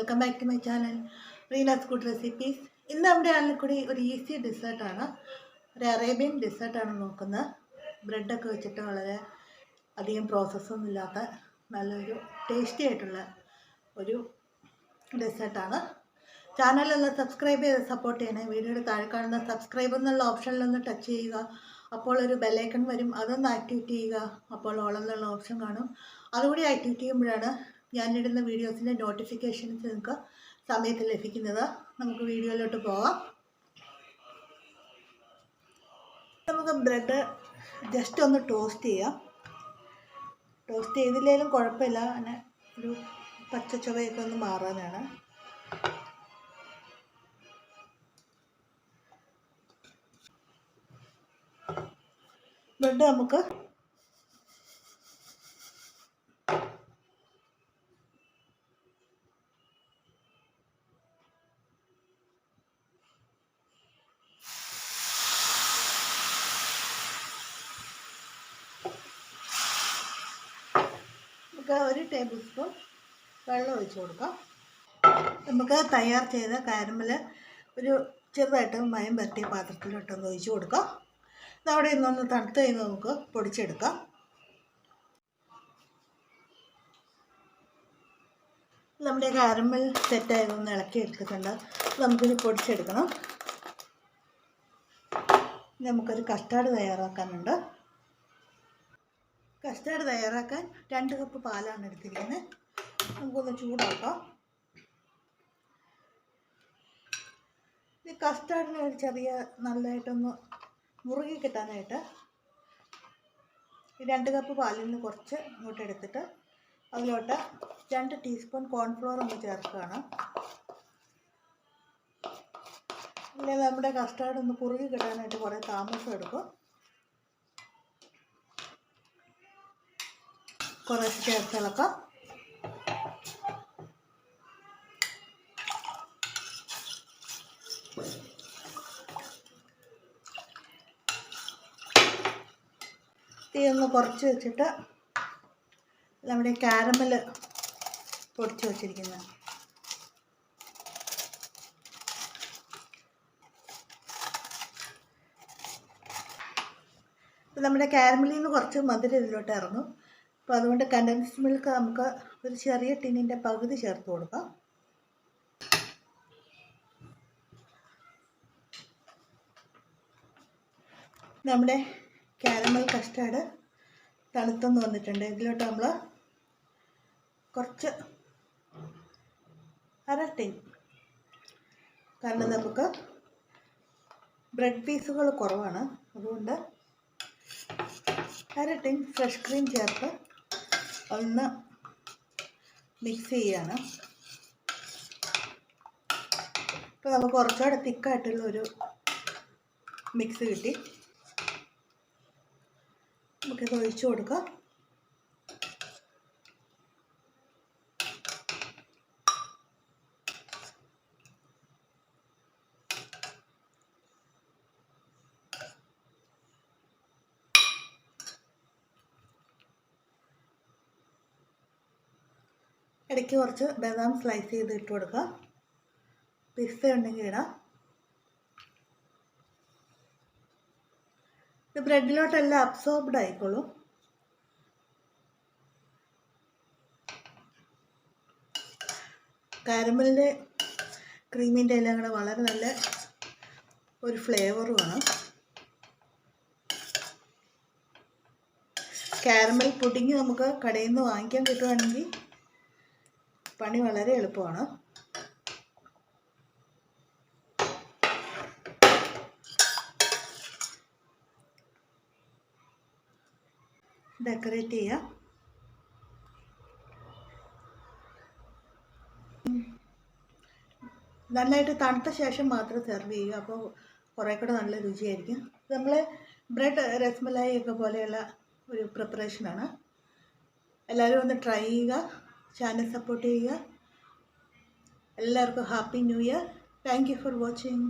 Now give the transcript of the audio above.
Welcome back to my channel Reena's good recipes. ഇന്ന് നമ്മുടെ ആളിൽ ഒരു ഈസി ഡിസേർട്ടാണ്, ഒരു അറേബ്യൻ ഡിസേർട്ടാണ് നോക്കുന്നത്. ബ്രെഡൊക്കെ വെച്ചിട്ട് വളരെ അധികം പ്രോസസ്സൊന്നും ഇല്ലാത്ത നല്ലൊരു ടേസ്റ്റി ആയിട്ടുള്ള ഒരു ഡെസേർട്ടാണ്. ചാനലൊന്ന് സബ്സ്ക്രൈബ് ചെയ്ത് സപ്പോർട്ട് ചെയ്യണേ. വീഡിയോയുടെ താഴെ കാണുന്ന സബ്സ്ക്രൈബ് എന്നുള്ള ഓപ്ഷനിലൊന്ന് ടച്ച് ചെയ്യുക. അപ്പോൾ ഒരു ബെല്ലൈക്കൺ വരും, അതൊന്ന് ആക്ടിവേറ്റ് ചെയ്യുക. അപ്പോൾ ഓൾ എന്നുള്ള ഓപ്ഷൻ കാണും, അതുകൂടി ആക്ടിവേറ്റ് ചെയ്യുമ്പോഴാണ് ഞാനിടുന്ന വീഡിയോസിൻ്റെ നോട്ടിഫിക്കേഷൻസ് നിങ്ങൾക്ക് സമയത്ത് ലഭിക്കുന്നത്. നമുക്ക് വീഡിയോയിലോട്ട് പോകാം. നമുക്ക് ബ്രെഡ് ജസ്റ്റ് ഒന്ന് ടോസ്റ്റ് ചെയ്യാം. ടോസ്റ്റ് ചെയ്തില്ലെങ്കിലും കുഴപ്പമില്ല, അങ്ങനെ ഒരു പച്ച ചുവയൊക്കെ ഒന്ന് മാറാനാണ്. ബ്രെഡ് നമുക്ക് ഒരു ടേബിൾ സ്പൂൺ വെള്ളം ഒഴിച്ച് കൊടുക്കാം. നമുക്ക് തയ്യാർ ചെയ്ത കാരമൽ ഒരു ചെറുതായിട്ട് മയം പരട്ടിയ പാത്രത്തിലോട്ടൊന്ന് ഒഴിച്ച് കൊടുക്കാം. ഇതവിടെ നിന്നൊന്ന് തണുത്ത് കഴിഞ്ഞ് നമുക്ക് പൊടിച്ചെടുക്കാം. നമ്മുടെ കാരമൽ സെറ്റായതൊന്ന് ഇളക്കി എടുത്തിട്ടുണ്ട്. നമുക്കിത് പൊടിച്ചെടുക്കണം. നമുക്കൊരു കസ്റ്റാർഡ് തയ്യാറാക്കാനുണ്ട്. കസ്റ്റാർഡ് തയ്യാറാക്കാൻ 2 കപ്പ് പാലാണ് എടുത്തിരിക്കുന്നത്. നമുക്കൊന്ന് ചൂടാക്കാം. ഈ കസ്റ്റാർഡിന് ഒരു ചെറിയ നല്ലതായിട്ടൊന്ന് മുറുകി കിട്ടാനായിട്ട് 2 കപ്പ് പാലിൽ നിന്ന് കുറച്ച് ഇങ്ങോട്ട് എടുത്തിട്ട് അതിലോട്ട് 2 ടീസ്പൂൺ കോൺഫ്ലോർ ഒന്ന് ചേർക്കുകയാണ്. അല്ലെങ്കിൽ നമ്മുടെ കസ്റ്റാർഡ് ഒന്ന് കുറുകി കിട്ടാനായിട്ട് കുറേ താമസം എടുക്കും. കുറച്ച് ചേർത്തിളക്കാം. തീ ഒന്ന് കുറച്ച് വെച്ചിട്ട് നമ്മുടെ കാരമൽ പൊടിച്ച് വച്ചിരിക്കുന്നത് നമ്മുടെ കാരമലിൽ നിന്ന് കുറച്ച് മധുരം ഇതിലോട്ട് ഇറങ്ങും. അപ്പോൾ അതുകൊണ്ട് കണ്ടൻസ്ഡ് മിൽക്ക് നമുക്ക് ഒരു ചെറിയ ടിന്നിൻ്റെ പകുതി ചേർത്ത് കൊടുക്കാം. നമ്മുടെ കാരമൽ കസ്റ്റാർഡ് തണുത്തെന്ന് വന്നിട്ടുണ്ട്. ഇതിലോട്ട് നമ്മൾ കുറച്ച് അര ടിൻ, കാരണം നമുക്ക് ബ്രെഡ് പീസുകൾ കുറവാണ്, അതുകൊണ്ട് അര ടിൻ ഫ്രഷ് ക്രീം ചേർത്ത് ഒന്ന് മിക്സ് ചെയ്യാണ്. ഇപ്പോൾ നമുക്ക് കുറച്ചുകൂടെ തിക്കായിട്ടുള്ള ഒരു മിക്സ് കിട്ടി. നമുക്കിത് ഒഴിച്ചു കൊടുക്കാം. ഇടയ്ക്ക് കുറച്ച് ബദാം സ്ലൈസ് ചെയ്ത് ഇട്ട് കൊടുക്കാം. പിസ്ത ഉണ്ടെങ്കിൽ ഇടാം. ഇത് ബ്രെഡിലോട്ടെല്ലാം അബ്സോർബ്ഡ് ആയിക്കോളും. കാരമലിൻ്റെ ക്രീമിൻ്റെ എല്ലാം കൂടെ വളരെ നല്ല ഒരു ഫ്ലേവറുമാണ്. കാരമൽ പുഡിങ് നമുക്ക് കടയിൽ നിന്ന് വാങ്ങിക്കാൻ കിട്ടുവാണെങ്കിൽ പണി വളരെ എളുപ്പമാണ്. ഡെക്കറേറ്റ് ചെയ്യാം. നന്നായിട്ട് തണുത്ത ശേഷം മാത്രം സെർവ് ചെയ്യുക, അപ്പോൾ കുറേ കൂടെ നല്ല രുചിയായിരിക്കും. നമ്മൾ ബ്രെഡ് രസ്മലായി ഒക്കെ പോലെയുള്ള ഒരു പ്രിപ്പറേഷനാണ്. എല്ലാവരും ഒന്ന് ട്രൈ ചെയ്യുക. ചാനൽ സപ്പോർട്ട് ചെയ്യുക. എല്ലാവർക്കും happy new year. Thank you for watching.